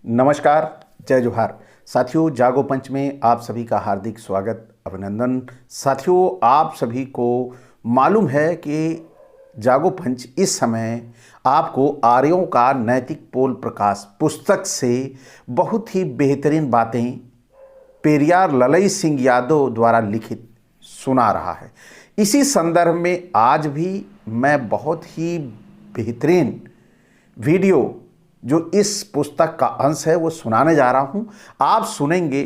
नमस्कार, जय जोहार। साथियों, जागो पंच में आप सभी का हार्दिक स्वागत, अभिनंदन। साथियों, आप सभी को मालूम है कि जागो पंच इस समय आपको आर्यों का नैतिक पोल प्रकाश पुस्तक से बहुत ही बेहतरीन बातें पेरियार ललई सिंह यादव द्वारा लिखित सुना रहा है। इसी संदर्भ में आज भी मैं बहुत ही बेहतरीन वीडियो जो इस पुस्तक का अंश है वो सुनाने जा रहा हूं। आप सुनेंगे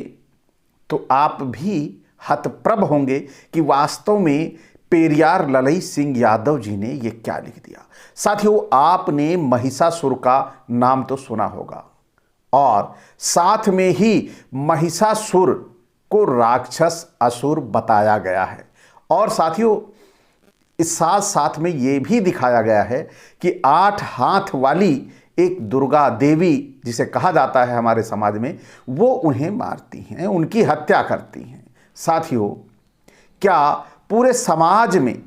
तो आप भी हतप्रभ होंगे कि वास्तव में पेरियार ललई सिंह यादव जी ने ये क्या लिख दिया। साथियों, आपने महिषासुर का नाम तो सुना होगा और साथ में ही महिषासुर को राक्षस असुर बताया गया है। और साथियों, इस साथ साथ में ये भी दिखाया गया है कि 8 हाथ वाली एक दुर्गा देवी जिसे कहा जाता है हमारे समाज में, वो उन्हें मारती हैं, उनकी हत्या करती हैं। साथियों, क्या पूरे समाज में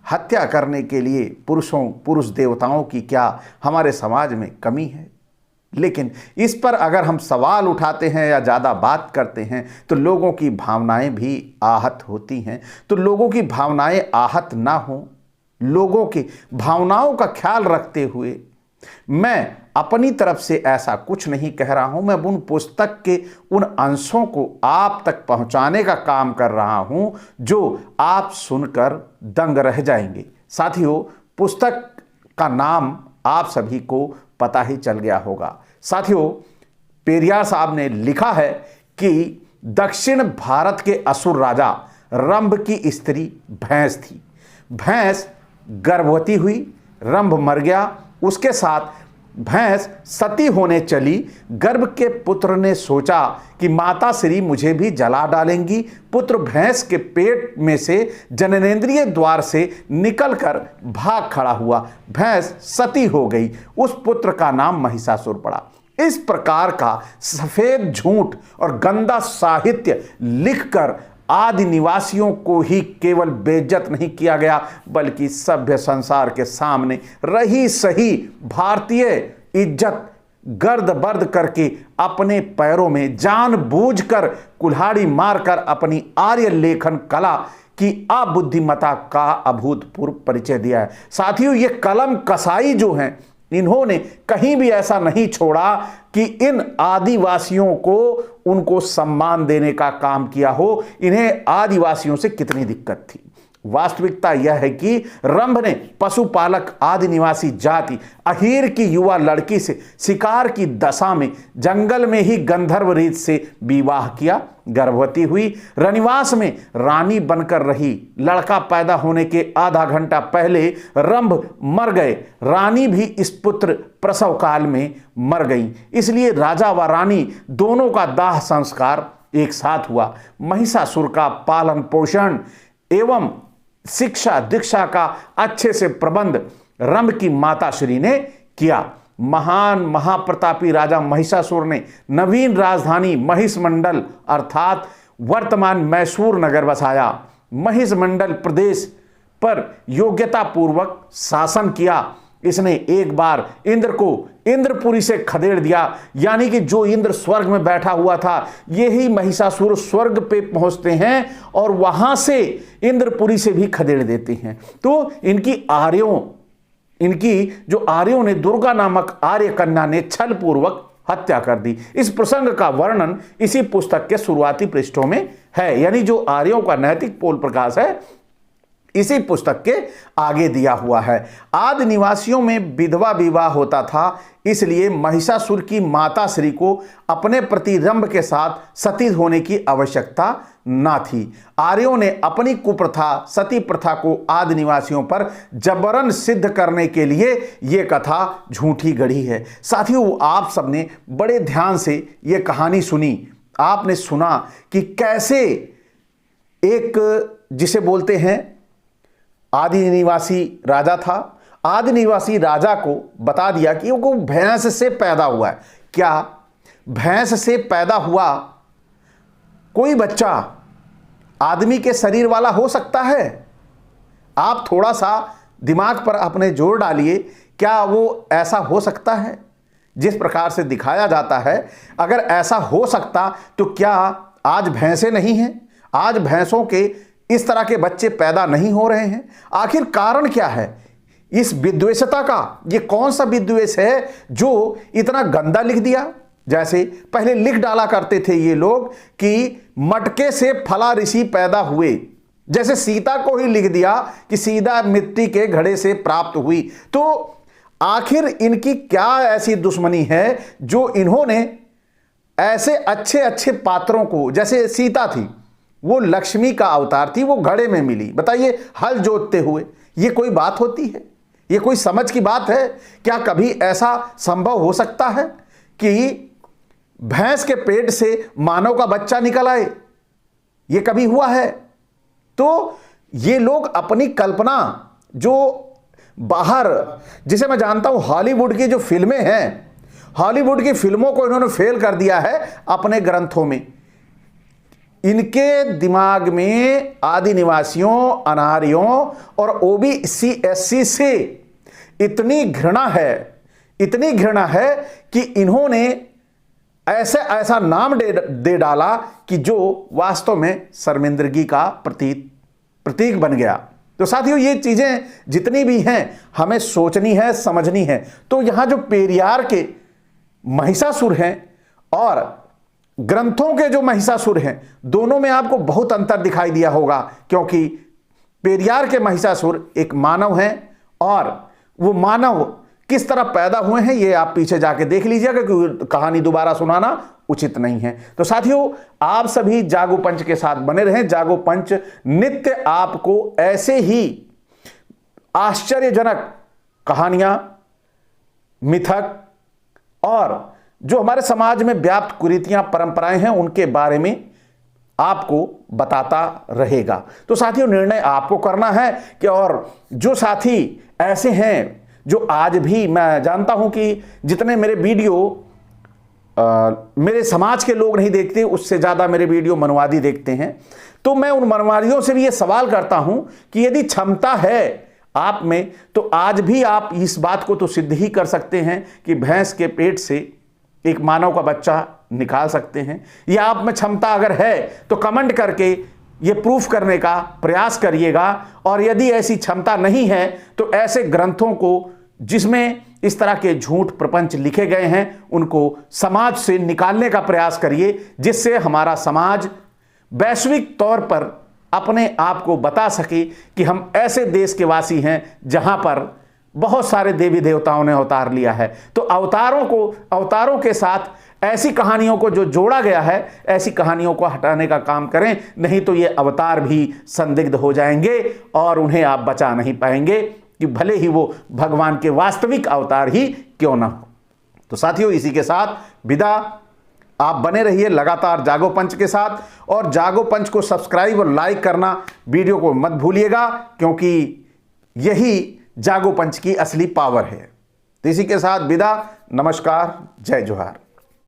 हत्या करने के लिए पुरुष देवताओं की क्या हमारे समाज में कमी है? लेकिन इस पर अगर हम सवाल उठाते हैं या ज़्यादा बात करते हैं तो लोगों की भावनाएं भी आहत होती हैं। तो लोगों की भावनाएं आहत ना हो, लोगों की भावनाओं का ख्याल रखते हुए मैं अपनी तरफ से ऐसा कुछ नहीं कह रहा हूं। मैं उन पुस्तक के उन अंशों को आप तक पहुंचाने का काम कर रहा हूं जो आप सुनकर दंग रह जाएंगे। साथियों, पुस्तक का नाम आप सभी को पता ही चल गया होगा। साथियों, पेरियार साहब ने लिखा है कि दक्षिण भारत के असुर राजा रंभ की स्त्री भैंस थी। भैंस गर्भवती हुई, रंभ मर गया। उसके साथ भैंस सती होने चली। गर्भ के पुत्र ने सोचा कि माता श्री मुझे भी जला डालेंगी। पुत्र भैंस के पेट में से जननेंद्रिय द्वार से निकलकर भाग खड़ा हुआ। भैंस सती हो गई। उस पुत्र का नाम महिषासुर पड़ा। इस प्रकार का सफेद झूठ और गंदा साहित्य लिखकर आदि निवासियों को ही केवल बेइज्जत नहीं किया गया, बल्कि सभ्य संसार के सामने रही सही भारतीय इज्जत गर्द बर्द करके अपने पैरों में जानबूझकर कुल्हाड़ी मारकर अपनी आर्य लेखन कला की अबुद्धिमता का अभूतपूर्व परिचय दिया है। साथियों, ये कलम कसाई जो हैं, इन्होंने कहीं भी ऐसा नहीं छोड़ा कि इन आदिवासियों को उनको सम्मान देने का काम किया हो। इन्हें आदिवासियों से कितनी दिक्कत थी। वास्तविकता यह है कि रंभ ने पशुपालक आदि निवासी जाति अहीर की युवा लड़की से शिकार की दशा में जंगल में ही गंधर्व रीत से विवाह किया। गर्भवती हुई, रनिवास में रानी बनकर रही। लड़का पैदा होने के आधा घंटा पहले रंभ मर गए। रानी भी इस पुत्र प्रसव काल में मर गई। इसलिए राजा व रानी दोनों का दाह संस्कार एक साथ हुआ। महिषासुर का पालन पोषण एवं शिक्षा दीक्षा का अच्छे से प्रबंध रंभ की माता श्री ने किया। महान महाप्रतापी राजा महिषासुर ने नवीन राजधानी महिषमंडल अर्थात वर्तमान मैसूर नगर बसाया। महिषमंडल प्रदेश पर योग्यता पूर्वक शासन किया। इसने एक बार इंद्र को इंद्रपुरी से खदेड़ दिया, यानी कि जो इंद्र स्वर्ग में बैठा हुआ था, यही महिषासुर स्वर्ग पे पहुंचते हैं और वहां से इंद्रपुरी से भी खदेड़ देते हैं। तो इनकी जो आर्यों ने दुर्गा नामक आर्य कन्या ने छल पूर्वक हत्या कर दी। इस प्रसंग का वर्णन इसी पुस्तक के शुरुआती पृष्ठों में है, यानी जो आर्यों का नैतिक पोल प्रकाश है इसी पुस्तक के आगे दिया हुआ है। आदि निवासियों में विधवा विवाह होता था, इसलिए महिषासुर की माता श्री को अपने प्रति रंभ के साथ सती होने की आवश्यकता ना थी। आर्यों ने अपनी कुप्रथा सती प्रथा को आदि निवासियों पर जबरन सिद्ध करने के लिए यह कथा झूठी गढ़ी है। साथियों, आप सबने बड़े ध्यान से यह कहानी सुनी। आपने सुना कि कैसे एक जिसे बोलते हैं आदि निवासी राजा था। आदि निवासी राजा को बता दिया कि वो भैंस से पैदा हुआ है। क्या भैंस से पैदा हुआ कोई बच्चा आदमी के शरीर वाला हो सकता है? आप थोड़ा सा दिमाग पर अपने जोर डालिए, क्या वो ऐसा हो सकता है? जिस प्रकार से दिखाया जाता है, अगर ऐसा हो सकता तो क्या आज भैंसें नहीं हैं? आज भैंसों के इस तरह के बच्चे पैदा नहीं हो रहे हैं? आखिर कारण क्या है इस विद्वेषता का? ये कौन सा विद्वेष है जो इतना गंदा लिख दिया? जैसे पहले लिख डाला करते थे ये लोग कि मटके से फला ऋषि पैदा हुए, जैसे सीता को ही लिख दिया कि सीता मिट्टी के घड़े से प्राप्त हुई। तो आखिर इनकी क्या ऐसी दुश्मनी है जो इन्होंने ऐसे अच्छे अच्छे पात्रों को, जैसे सीता थी वो लक्ष्मी का अवतार थी, वो घड़े में मिली, बताइए, हल जोतते हुए। ये कोई बात होती है? ये कोई समझ की बात है? क्या कभी ऐसा संभव हो सकता है कि भैंस के पेट से मानव का बच्चा निकल आए? ये कभी हुआ है? तो ये लोग अपनी कल्पना जो बाहर, जिसे मैं जानता हूं हॉलीवुड की जो फिल्में हैं, हॉलीवुड की फिल्मों को इन्होंने फेल कर दिया है अपने ग्रंथों में। इनके दिमाग में आदि निवासियों, अनार्यों और ओबीसी एससी से इतनी घृणा है कि इन्होंने ऐसा नाम दे डाला कि जो वास्तव में शर्मिंदगी का प्रतीक बन गया। तो साथियों, ये चीजें जितनी भी हैं हमें सोचनी है, समझनी है। तो यहां जो पेरियार के महिषासुर हैं और ग्रंथों के जो महिषासुर हैं, दोनों में आपको बहुत अंतर दिखाई दिया होगा, क्योंकि पेरियार के महिषासुर एक मानव हैं और वो मानव किस तरह पैदा हुए हैं ये आप पीछे जाके देख लीजिएगा, क्योंकि कहानी दोबारा सुनाना उचित नहीं है। तो साथियों, आप सभी जागो पंच के साथ बने रहें। जागो पंच नित्य आपको ऐसे ही आश्चर्यजनक कहानियां, मिथक और जो हमारे समाज में व्याप्त कुरीतियां, परंपराएं हैं, उनके बारे में आपको बताता रहेगा। तो साथियों, निर्णय आपको करना है कि, और जो साथी ऐसे हैं जो आज भी, मैं जानता हूं कि जितने मेरे वीडियो मेरे समाज के लोग नहीं देखते, उससे ज्यादा मेरे वीडियो मनवादी देखते हैं। तो मैं उन मनवादियों से भी ये सवाल करता हूं कि यदि क्षमता है आप में, तो आज भी आप इस बात को तो सिद्ध ही कर सकते हैं कि भैंस के पेट से एक मानव का बच्चा निकाल सकते हैं। या आप में क्षमता अगर है तो कमेंट करके ये प्रूफ करने का प्रयास करिएगा। और यदि ऐसी क्षमता नहीं है तो ऐसे ग्रंथों को जिसमें इस तरह के झूठ प्रपंच लिखे गए हैं उनको समाज से निकालने का प्रयास करिए, जिससे हमारा समाज वैश्विक तौर पर अपने आप को बता सके कि हम ऐसे देश के वासी हैं जहां पर बहुत सारे देवी देवताओं ने अवतार लिया है। तो अवतारों के साथ ऐसी कहानियों को जो जोड़ा गया है, ऐसी कहानियों को हटाने का काम करें, नहीं तो ये अवतार भी संदिग्ध हो जाएंगे और उन्हें आप बचा नहीं पाएंगे, कि भले ही वो भगवान के वास्तविक अवतार ही क्यों ना हो। तो साथियों, इसी के साथ विदा। आप बने रहिए लगातार जागो पंच के साथ, और जागो पंच को सब्सक्राइब और लाइक करना वीडियो को मत भूलिएगा, क्योंकि यही जागो पंच की असली पावर है। तो इसी के साथ विदा। नमस्कार, जय जोहार।